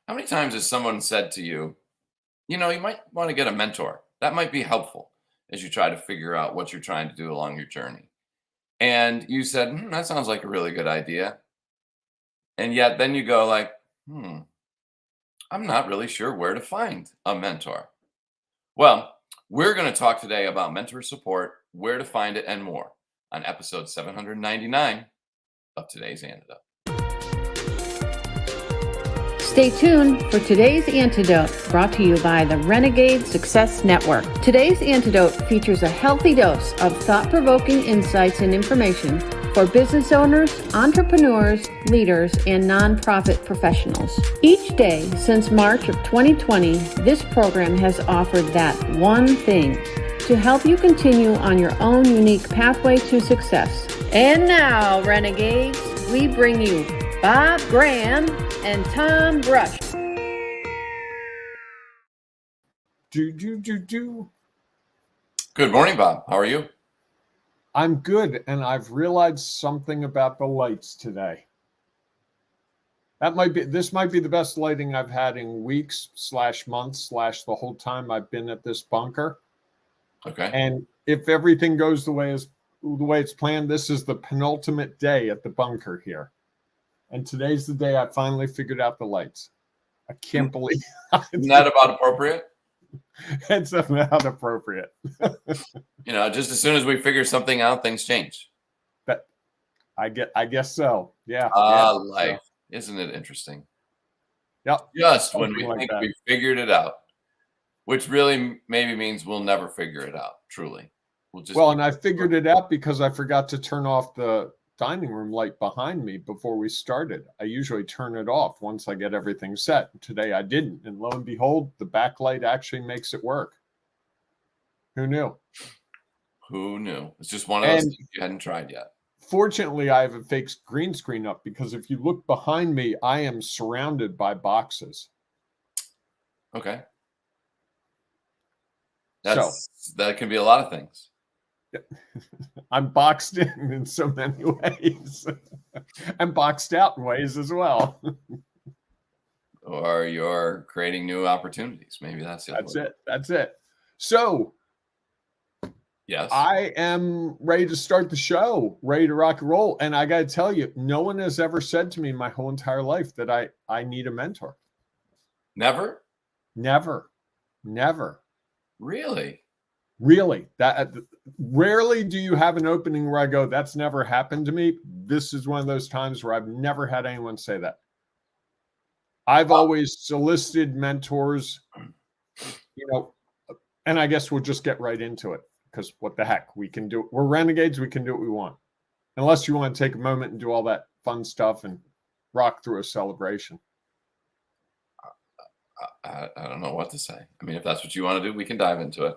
How many times has someone said to you, you might want to get a mentor? That might be helpful as you try to figure out what you're trying to do along your journey. And you said, that sounds like a really good idea. And yet then you go like, I'm not really sure where to find a mentor. Well, we're going to talk today about mentor support, where to find it, and more on episode 799 of today's Antidote. Stay tuned for today's Antidote, brought to you by the Renegade Success Network. Today's Antidote features a healthy dose of thought-provoking insights and information for business owners, entrepreneurs, leaders, and nonprofit professionals. Each day since March of 2020, this program has offered that one thing to help you continue on your own unique pathway to success. And now, Renegades, we bring you Bob Graham and Tom Brush. Good morning, Bob. How are you? I'm good, and I've realized something about the lights today. This might be the best lighting I've had in weeks / months / the whole time I've been at this bunker. Okay. And if everything goes the way it's planned, this is the penultimate day at the bunker here. And today's the day I finally figured out the lights. I can't believe Isn't that about appropriate? It's about appropriate. Just as soon as we figure something out, things change. But I guess so. Yeah. Life. So. Isn't it interesting? Yep. Just when we think we figured it out, which really maybe means we'll never figure it out, truly. And I figured it out because I forgot to turn off the dining room light behind me before we started. I usually turn it off once I get everything set. Today I didn't, and lo and behold, the backlight actually makes it work. Who knew? It's just one of those things you hadn't tried yet. Fortunately, I have a fake green screen up because if you look behind me, I am surrounded by boxes. Okay. That can be a lot of things. I'm boxed in so many ways. I'm boxed out in ways as well. Or you're creating new opportunities. Maybe that's it. That's it. So, yes, I am ready to start the show, ready to rock and roll. And I got to tell you, no one has ever said to me my whole entire life that I need a mentor. Never? Never. Really? That rarely do you have an opening where I go, that's never happened to me. This is one of those times where I've never had anyone say that. I've always solicited mentors, and I guess we'll just get right into it because what the heck, we can do. We're renegades. We can do what we want, unless you want to take a moment and do all that fun stuff and rock through a celebration. I don't know what to say. I mean, if that's what you want to do, we can dive into it.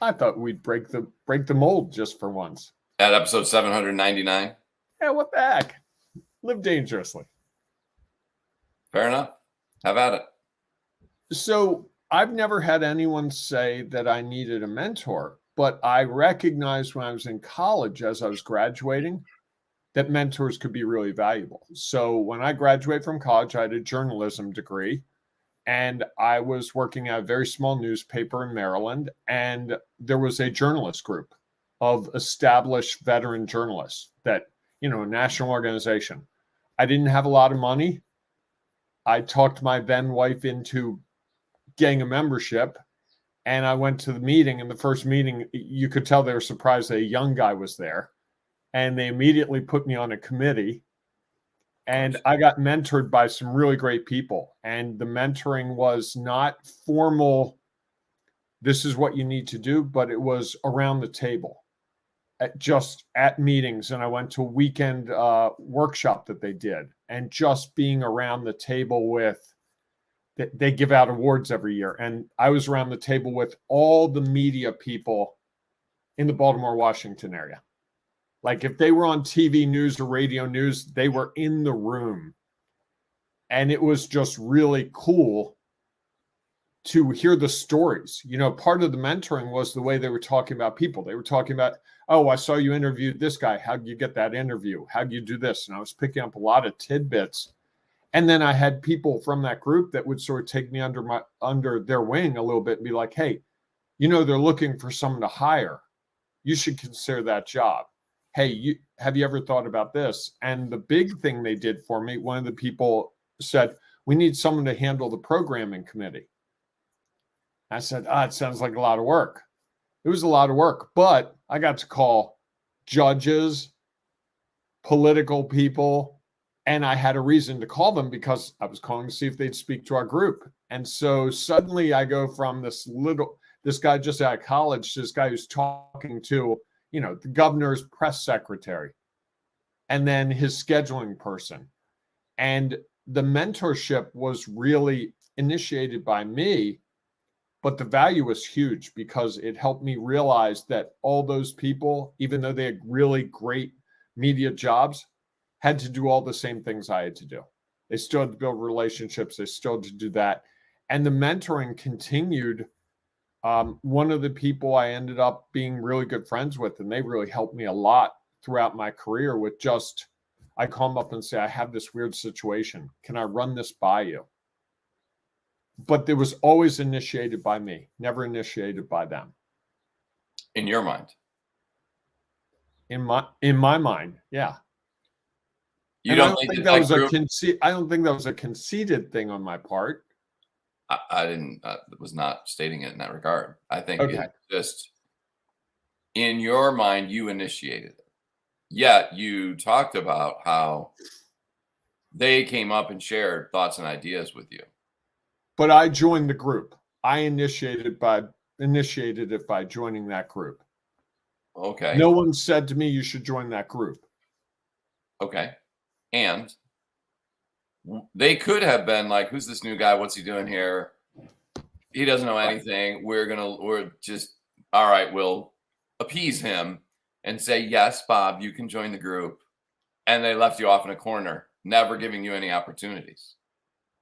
I thought we'd break the mold just for once. At episode 799? Yeah, what the heck? Live dangerously. Fair enough. Have at it. So I've never had anyone say that I needed a mentor, but I recognized when I was in college, as I was graduating, that mentors could be really valuable. So when I graduated from college, I had a journalism degree. And I was working at a very small newspaper in Maryland, and there was a journalist group of established veteran journalists that, a national organization. I didn't have a lot of money. I talked my then wife into getting a membership, and I went to the meeting. And the first meeting, you could tell they were surprised that a young guy was there. And they immediately put me on a committee. And I got mentored by some really great people. And the mentoring was not formal, this is what you need to do, but it was around the table, just at meetings. And I went to a weekend workshop that they did. And just being around the table they give out awards every year. And I was around the table with all the media people in the Baltimore, Washington area. Like if they were on TV news or radio news, they were in the room. And it was just really cool to hear the stories. Part of the mentoring was the way they were talking about people. They were talking about, oh, I saw you interviewed this guy. How'd you get that interview? How'd you do this? And I was picking up a lot of tidbits. And then I had people from that group that would sort of take me under their wing a little bit and be like, hey, they're looking for someone to hire. You should consider that job. Hey, have you ever thought about this? And the big thing they did for me, one of the people said, we need someone to handle the programming committee. I said, it sounds like a lot of work. It was a lot of work, but I got to call judges, political people, and I had a reason to call them because I was calling to see if they'd speak to our group. And so suddenly I go from this guy just out of college to this guy who's talking to, the governor's press secretary and then his scheduling person. And the mentorship was really initiated by me, but the value was huge because it helped me realize that all those people, even though they had really great media jobs, had to do all the same things I had to do. They still had to build relationships. They still had to do that. And the mentoring continued. One of the people I ended up being really good friends with, and they really helped me a lot throughout my career with just, I call them up and say, I have this weird situation. Can I run this by you? But it was always initiated by me, never initiated by them. In your mind? In my mind, yeah. You don't think that I don't think that was a conceited thing on my part. I didn't. Was not stating it in that regard. I think it's just in your mind you initiated it. Yet you talked about how they came up and shared thoughts and ideas with you. But I joined the group. I initiated it by joining that group. Okay. No one said to me you should join that group. Okay. And they could have been like, who's this new guy? What's he doing here? He doesn't know anything. We're just, all right, we'll appease him and say, yes, Bob, you can join the group. And they left you off in a corner, never giving you any opportunities.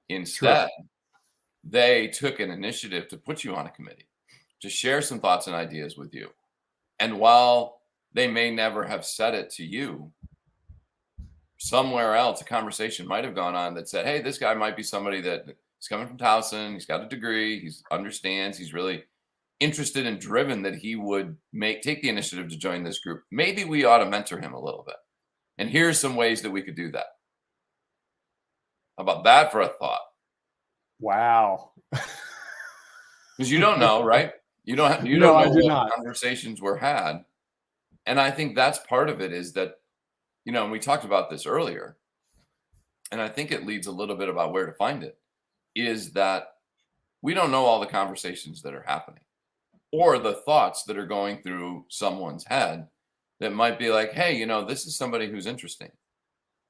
Instead, they took an initiative to put you on a committee, to share some thoughts and ideas with you. And while they may never have said it to you, somewhere else, a conversation might have gone on that said, hey, this guy might be somebody that is coming from Towson. He's got a degree. He understands. He's really interested and driven that he would take the initiative to join this group. Maybe we ought to mentor him a little bit. And here's some ways that we could do that. How about that for a thought? Wow. Because you don't know, right? You don't know what conversations were had. And I think that's part of it is that, and we talked about this earlier, and I think it leads a little bit about where to find it, is that we don't know all the conversations that are happening or the thoughts that are going through someone's head that might be like, hey, this is somebody who's interesting.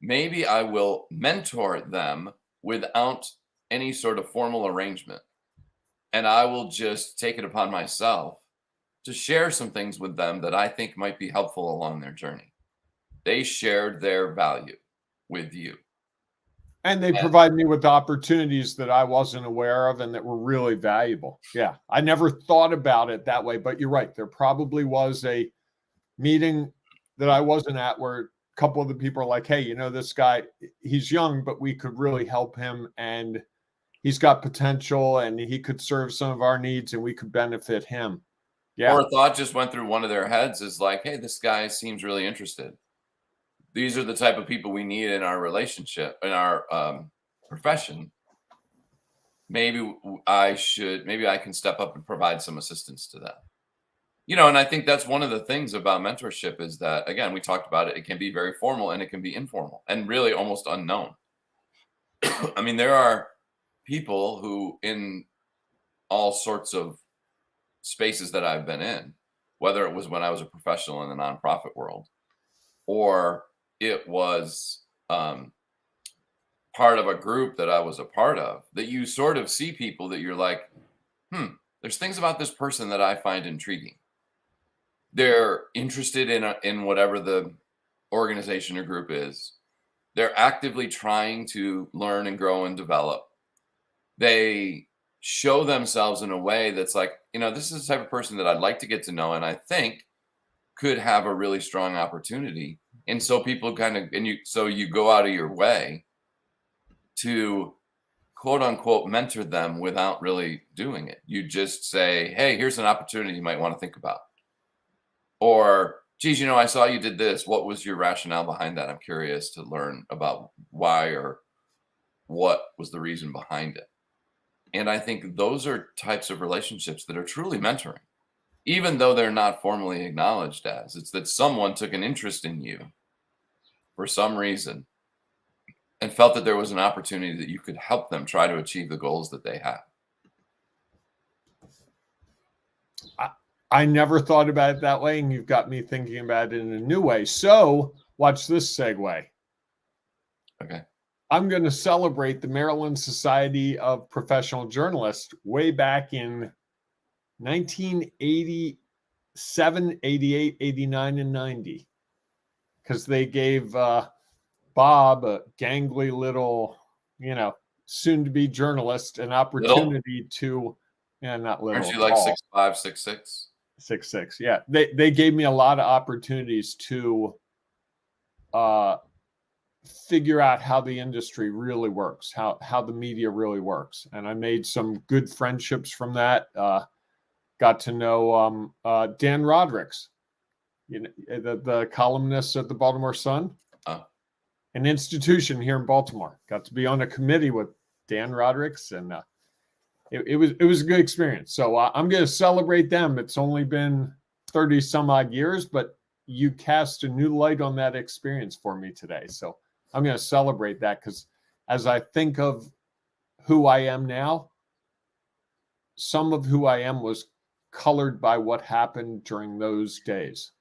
Maybe I will mentor them without any sort of formal arrangement. And I will just take it upon myself to share some things with them that I think might be helpful along their journey. They shared their value with you. And they provide me with opportunities that I wasn't aware of and that were really valuable. Yeah. I never thought about it that way, but you're right. There probably was a meeting that I wasn't at where a couple of the people are like, hey, this guy, he's young, but we could really help him. And he's got potential and he could serve some of our needs and we could benefit him. Yeah. Or a thought just went through one of their heads is like, hey, this guy seems really interested. These are the type of people we need in our relationship, in our profession. Maybe I can step up and provide some assistance to them. And I think that's one of the things about mentorship is that, again, we talked about it. It can be very formal and it can be informal and really almost unknown. I mean, there are people who in all sorts of spaces that I've been in, whether it was when I was a professional in the nonprofit world or it was part of a group that I was a part of, that you sort of see people that you're like, there's things about this person that I find intriguing. They're interested in whatever the organization or group is. They're actively trying to learn and grow and develop. They show themselves in a way that's like, this is the type of person that I'd like to get to know and I think could have a really strong opportunity. And so people you go out of your way to quote unquote mentor them without really doing it. You just say, hey, here's an opportunity you might want to think about. Or, geez, I saw you did this. What was your rationale behind that? I'm curious to learn about why or what was the reason behind it. And I think those are types of relationships that are truly mentoring, even though they're not formally acknowledged as. It's that someone took an interest in you for some reason and felt that there was an opportunity that you could help them try to achieve the goals that they have. I never thought about it that way, and you've got me thinking about it in a new way. So watch this segue. Okay. I'm going to celebrate the Maryland Society of Professional Journalists way back in 1987, 88, 89, and 90, because they gave Bob, a gangly little, soon-to-be journalist, an opportunity to, not little. Aren't you like 6'5", 6'6"? 6'6", yeah. They gave me a lot of opportunities to figure out how the industry really works, how the media really works. And I made some good friendships from that. Got to know Dan Rodericks, the columnist at the Baltimore Sun, an institution here in Baltimore. Got to be on a committee with Dan Rodericks, and it was a good experience. So I'm going to celebrate them. It's only been 30 some odd years, but you cast a new light on that experience for me today. So I'm going to celebrate that, because as I think of who I am now, some of who I am was colored by what happened during those days.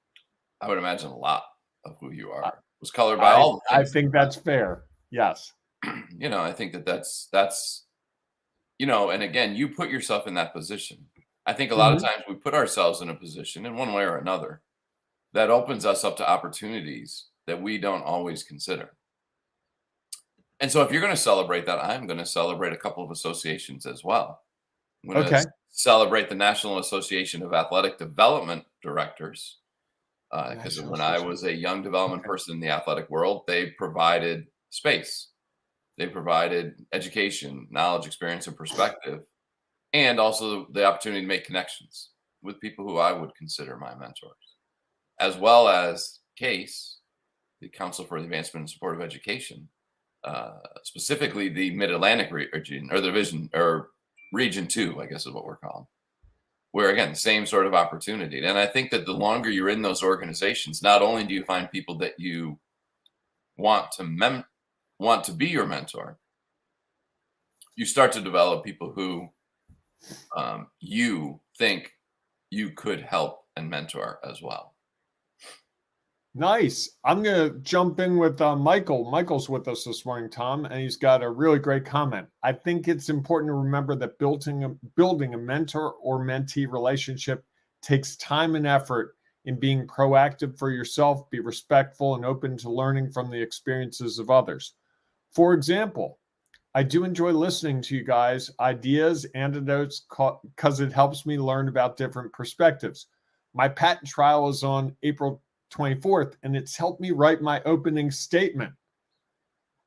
I would imagine a lot of who you are was colored by all the things. I think that's fair. Yes. I think that's and again, you put yourself in that position. I think a lot of times we put ourselves in a position in one way or another that opens us up to opportunities that we don't always consider. And so if you're going to celebrate that, I'm going to celebrate a couple of associations as well. I'm going to celebrate the National Association of Athletic Development Directors. Because when I was a young development person in the athletic world, they provided space. They provided education, knowledge, experience, and perspective, and also the opportunity to make connections with people who I would consider my mentors, as well as CASE, the Council for the Advancement and Support of Education, specifically the Mid-Atlantic region, or the division, or Region 2, I guess is what we're called, where, again, same sort of opportunity. And I think that the longer you're in those organizations, not only do you find people that you want to be your mentor, you start to develop people who you think you could help and mentor as well. Nice. I'm going to jump in with Michael. Michael's with us this morning, Tom, and he's got a really great comment. I think it's important to remember that building a mentor or mentee relationship takes time and effort in being proactive for yourself, be respectful and open to learning from the experiences of others. For example, I do enjoy listening to you guys' ideas, antidotes, because it helps me learn about different perspectives. My patent trial is on April 24th, and it's helped me write my opening statement.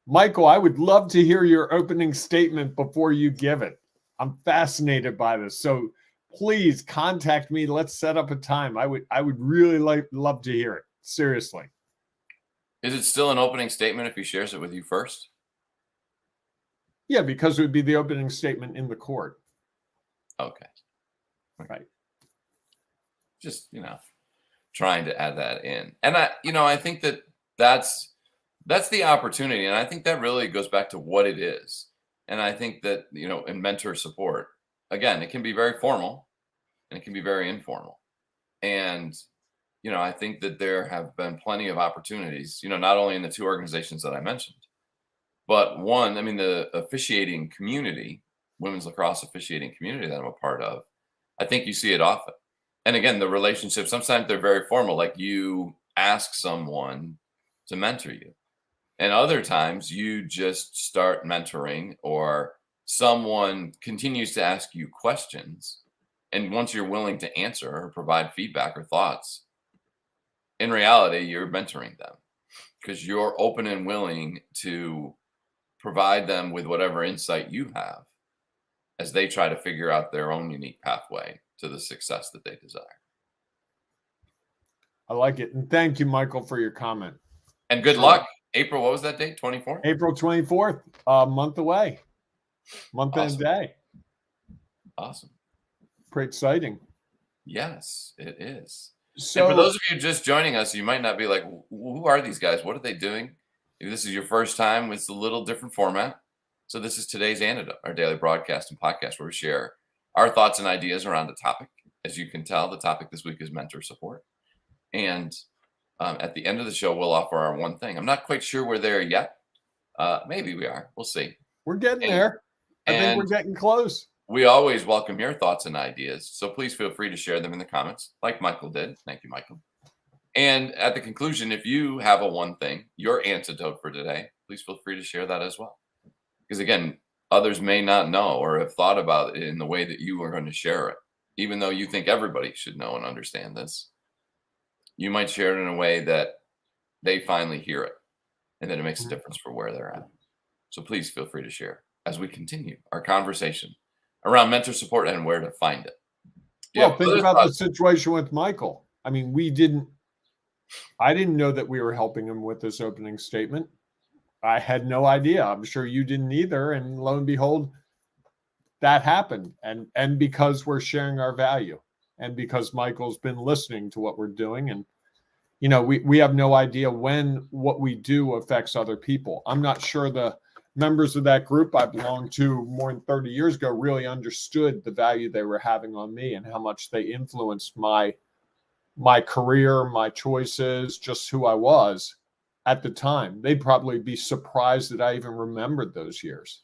Michael, I would love to hear your opening statement before you give it. I'm fascinated by this. So please contact me. Let's set up a time. I would really love to hear it. Seriously. Is it still an opening statement if he shares it with you first? Yeah, because it would be the opening statement in the court. Okay. Right. Just, trying to add that in. And I think that that's the opportunity. And I think that really goes back to what it is. And I think that, in mentor support, again, it can be very formal and it can be very informal. And, I think that there have been plenty of opportunities, not only in the two organizations that I mentioned, but the officiating community, women's lacrosse officiating community that I'm a part of, I think you see it often. And again, the relationships, sometimes they're very formal, like you ask someone to mentor you. And other times you just start mentoring, or someone continues to ask you questions. And once you're willing to answer or provide feedback or thoughts, in reality, you're mentoring them because you're open and willing to provide them with whatever insight you have as they try to figure out their own unique pathway to the success that they desire. I like it. And thank you, Michael, for your comment. And good luck. April, what was that date? 24th? April 24th, a month away. Month and a day. Awesome. Pretty exciting. Yes, it is. So and for those of you just joining us, you might not be like, who are these guys? What are they doing? If this is your first time, it's a little different format. So this is today's Antidote, our daily broadcast and podcast where we share our thoughts and ideas around a topic. As you can tell, the topic this week is mentor support. And at the end of the show, we'll offer our one thing. I'm not quite sure we're there yet. Maybe we are. We'll see. We're getting there. I think we're getting close. We always welcome your thoughts and ideas. So please feel free to share them in the comments like Michael did. Thank you, Michael. And at the conclusion, if you have a one thing, your antidote for today, please feel free to share that as well. Because again, others may not know or have thought about it in the way that you are going to share it. Even though you think everybody should know and understand this, you might share it in a way that they finally hear it and that it makes a difference for where they're at. So please feel free to share as we continue our conversation around mentor support and where to find it. Well, think about the situation with Michael. I mean, I didn't know that we were helping him with this opening statement. I had no idea. I'm sure you didn't either. And lo and behold, that happened. And because we're sharing our value and because Michael's been listening to what we're doing. And, you know, we have no idea when what we do affects other people. I'm not sure the members of that group I belonged to more than 30 years ago really understood the value they were having on me and how much they influenced my career, my choices, just who I was at the time. They'd probably be surprised that I even remembered those years.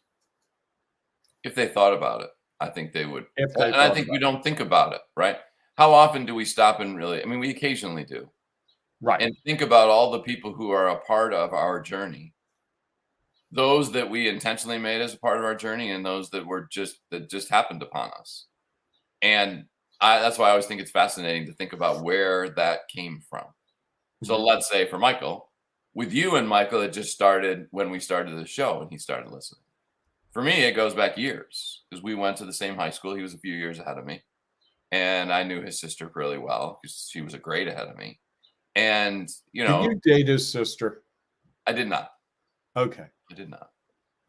If they thought about it, I think they would. And I think we it. don't think about it, right? How often do we stop and really, I mean, we occasionally do. Right. And think about all the people who are a part of our journey. Those that we intentionally made as a part of our journey and those that just happened upon us. And that's why I always think it's fascinating to think about where that came from. So let's say for Michael, with you and Michael, it just started when we started the show and he started listening. For me, it goes back years because we went to the same high school. He was a few years ahead of me. And I knew his sister really well because she was a grade ahead of me. And, you know. Did you date his sister? I did not. Okay. I did not.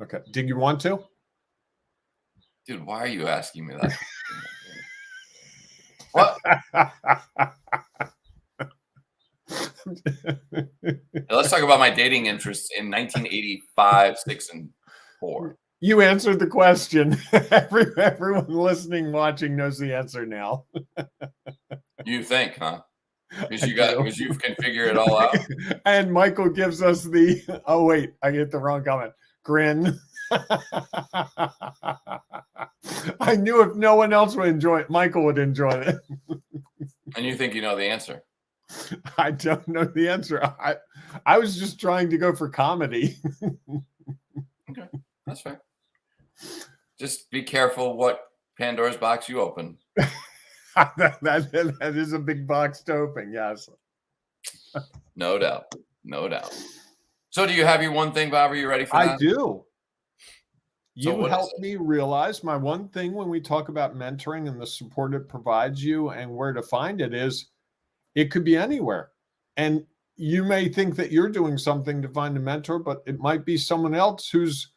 Okay. Did you want to? Dude, why are you asking me that? What? Let's talk about my dating interests in 1985, 6, and 4. You answered the question. Everyone listening, watching knows the answer now. You think, huh? Because you can figure it all out. And Michael gives us the, oh wait, I get the wrong comment. Grin. I knew if no one else would enjoy it, Michael would enjoy it. And you think you know the answer? I don't know the answer. I was just trying to go for comedy. Okay, that's fair. Just be careful what Pandora's box you open. that is a big box to open, yes. No doubt. No doubt. So do you have your one thing, Bob? Are you ready for that? I do. So You helped me realize my one thing when we talk about mentoring and the support it provides you and where to find it is it could be anywhere. And you may think that you're doing something to find a mentor, but it might be someone else who's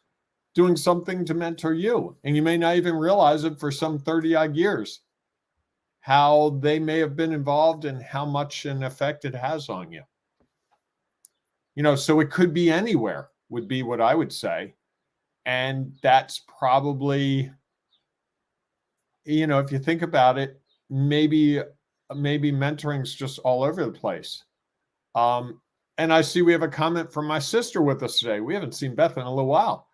doing something to mentor you. And you may not even realize it for some 30-odd years, how they may have been involved and how much an effect it has on you. You know, so it could be anywhere would be what I would say. And that's probably, you know, if you think about it, maybe mentoring's just all over the place. And I see we have a comment from my sister with us today. We haven't seen Beth in a little while.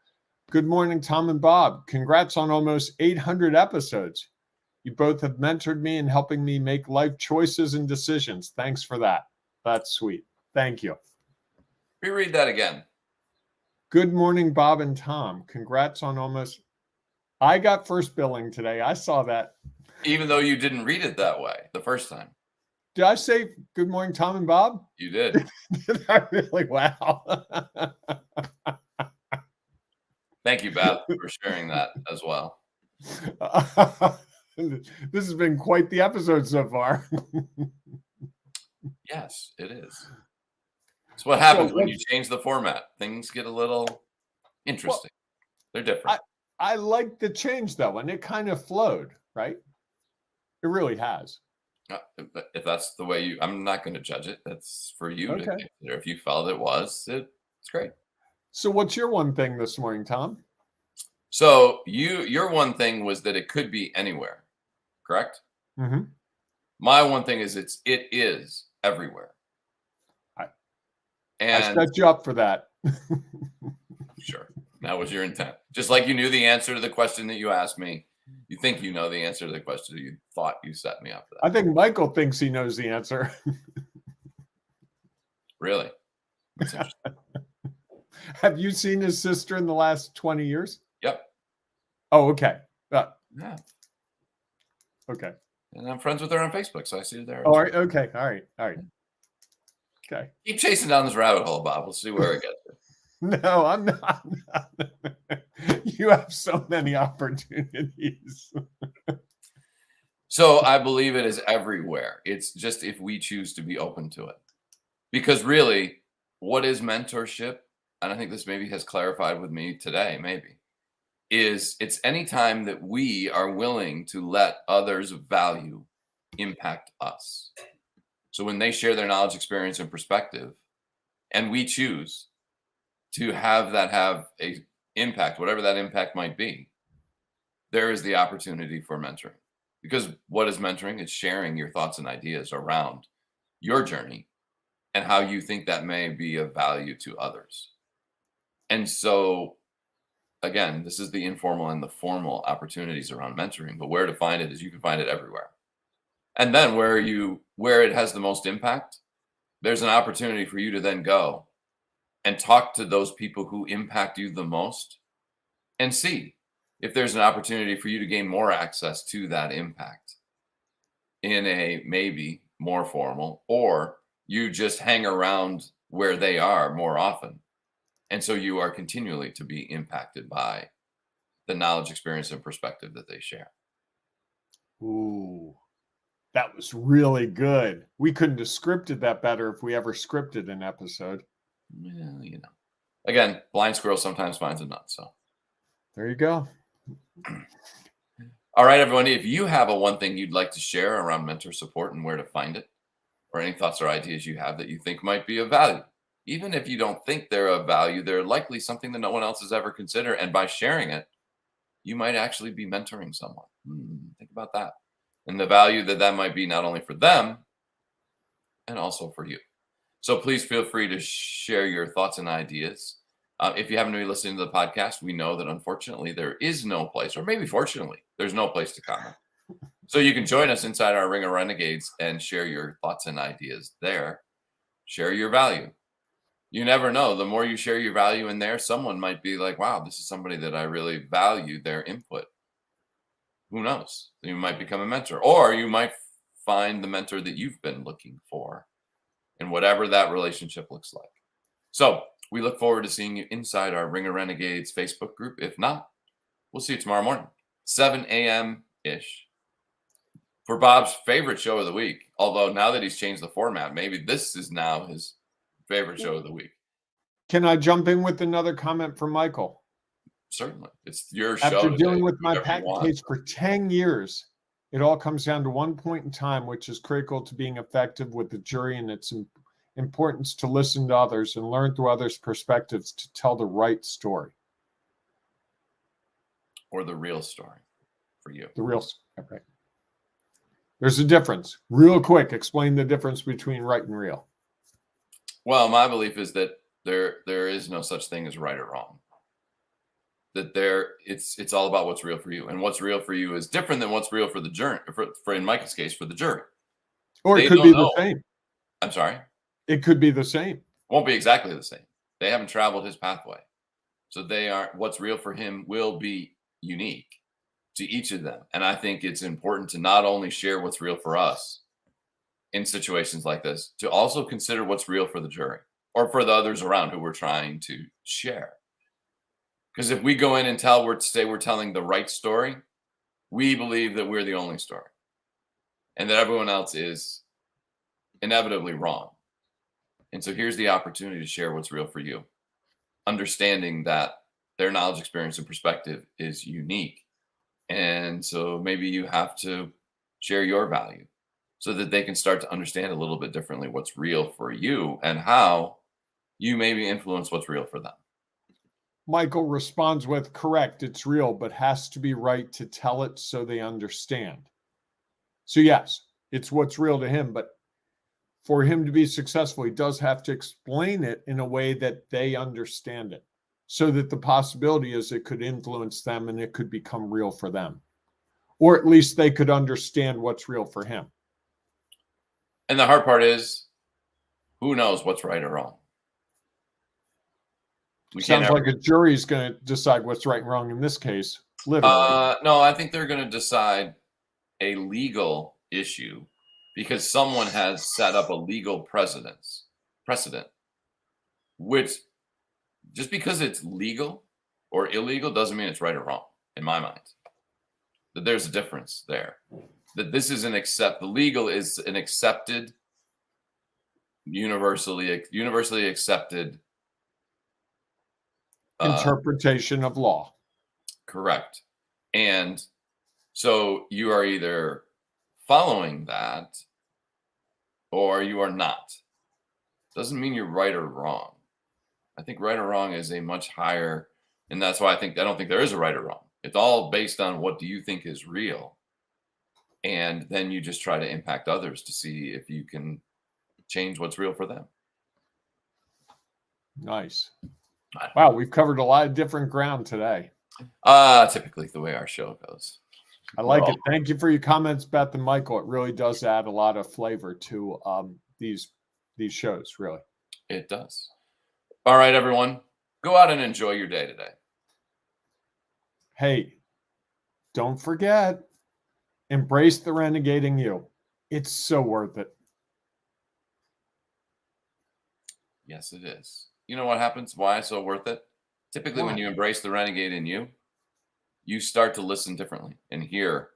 Good morning, Tom and Bob. Congrats on almost 800 episodes. You both have mentored me in helping me make life choices and decisions. Thanks for that. That's sweet. Thank you. Reread that again. Good morning, Bob and Tom. Congrats on almost. I got first billing today. I saw that. Even though you didn't read it that way the first time. Did I say good morning, Tom and Bob? You did. Did I really? Wow. Thank you, Beth, for sharing that as well. This has been quite the episode so far. Yes, it is. It's what happens So when you change the format. Things get a little interesting. They're different. I like the change though, and it kind of flowed, right? It really has. If that's the way I'm not going to judge it. That's for you to Okay. consider. If you felt it was, it's great. So what's your one thing this morning, Tom? So your one thing was that it could be anywhere, correct? Mm-hmm. My one thing is it is everywhere. I And set you up for that. sure, that was your intent. Just like you knew the answer to the question that you asked me, you think you know the answer to the question you thought you set me up for that. I think Michael thinks he knows the answer. Really? That's interesting. Have you seen his sister in the last 20 years? Yep. Oh, okay. Yeah. Okay. And I'm friends with her on Facebook, so I see her there. All right. Okay. All right. All right. Okay. Keep chasing down this rabbit hole, Bob. We'll see where it gets to. No, I'm not. You have so many opportunities. So I believe it is everywhere. It's just if we choose to be open to it. Because really, what is mentorship? And I think this maybe has clarified with me today, maybe, is it's any time that we are willing to let others' value impact us. So when they share their knowledge, experience, and perspective, and we choose to have that have a impact, whatever that impact might be, there is the opportunity for mentoring. Because what is mentoring? It's sharing your thoughts and ideas around your journey and how you think that may be of value to others. And so, again, this is the informal and the formal opportunities around mentoring, but where to find it is you can find it everywhere. And then where it has the most impact, there's an opportunity for you to then go and talk to those people who impact you the most and see if there's an opportunity for you to gain more access to that impact in a maybe more formal, or you just hang around where they are more often. And so you are continually to be impacted by the knowledge, experience, and perspective that they share. Ooh, that was really good. We couldn't have scripted that better if we ever scripted an episode. Well, again, blind squirrel sometimes finds a nut. So there you go. All right, everyone. If you have a one thing you'd like to share around mentor support and where to find it, or any thoughts or ideas you have that you think might be of value, even if you don't think they're of value, they're likely something that no one else has ever considered. And by sharing it, you might actually be mentoring someone. Think about that. And the value that might be not only for them, and also for you. So please feel free to share your thoughts and ideas. If you happen to be listening to the podcast, we know that unfortunately there is no place, or maybe fortunately, there's no place to comment. So you can join us inside our Ring of Renegades and share your thoughts and ideas there. Share your value. You never know. The more you share your value in there, someone might be like, wow, this is somebody that I really value their input. Who knows? You might become a mentor, or you might find the mentor that you've been looking for, and whatever that relationship looks like. So we look forward to seeing you inside our Ring of Renegades Facebook group. If not, we'll see you tomorrow morning, 7 a.m.-ish. For Bob's favorite show of the week. Although now that he's changed the format, maybe this is now his favorite show of the week. Can I jump in with another comment from Michael? Certainly. It's your show. After today. dealing with my Whatever you patent want. case for 10 years, it all comes down to one point in time, which is critical to being effective with the jury, and its importance to listen to others and learn through others' perspectives to tell the right story. Or the real story for you. The real story. Right. There's a difference. Real quick, explain the difference between right and real. Well, my belief is that there is no such thing as right or wrong. That it's all about what's real for you, and what's real for you is different than what's real for the jury. For in Mike's case, for the jury, or They it could don't be know. the same. I'm sorry, It could be the same. won't be exactly the same. They haven't traveled his pathway, so they aren't. What's real for him will be unique to each of them, and I think it's important to not only share what's real for us in situations like this, to also consider what's real for the jury or for the others around who we're trying to share. Because if we go in and say we're telling the right story, we believe that we're the only story and that everyone else is inevitably wrong. And so here's the opportunity to share what's real for you, understanding that their knowledge, experience, and perspective is unique. And so maybe you have to share your value so that they can start to understand a little bit differently what's real for you and how you maybe influence what's real for them. Michael responds with, correct, it's real, but has to be right to tell it so they understand. So yes, it's what's real to him, but for him to be successful, he does have to explain it in a way that they understand it, so that the possibility is it could influence them and it could become real for them, or at least they could understand what's real for him. And the hard part is, who knows what's right or wrong? Sounds like a jury's going to decide what's right and wrong in this case, literally. No, I think they're going to decide a legal issue because someone has set up a legal precedent, which just because it's legal or illegal doesn't mean it's right or wrong, in my mind. That there's a difference there. That this is the legal is an accepted, universally accepted interpretation of law. Correct. And so you are either following that or you are not. Doesn't mean you're right or wrong. I think right or wrong is a much higher, and that's why I don't think there is a right or wrong. It's all based on what do you think is real. And then you just try to impact others to see if you can change what's real for them. Nice. Wow, we've covered a lot of different ground today. Typically the way our show goes. I like it. Thank you for your comments, Beth and Michael. It really does add a lot of flavor to these shows, really. It does. All right, everyone. Go out and enjoy your day today. Hey, don't forget, embrace the renegade in you. It's so worth it. Yes, it is. You know what happens? Why it's so worth it? Typically, when you embrace the renegade in you, you start to listen differently and hear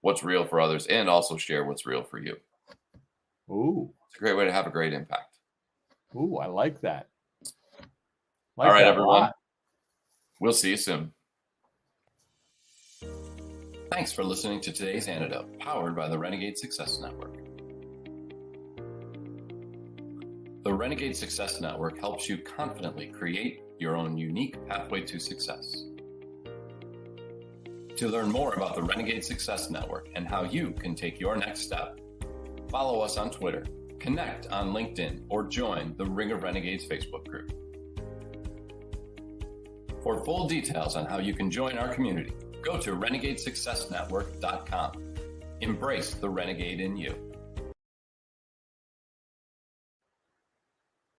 what's real for others and also share what's real for you. Ooh. It's a great way to have a great impact. Ooh, I like that. All right, everyone. We'll see you soon. Thanks for listening to today's Antidote, powered by the Renegade Success Network. The Renegade Success Network helps you confidently create your own unique pathway to success. To learn more about the Renegade Success Network and how you can take your next step, follow us on Twitter, connect on LinkedIn, or join the Ring of Renegades Facebook group. For full details on how you can join our community, go to renegadesuccessnetwork.com. Embrace the renegade in you.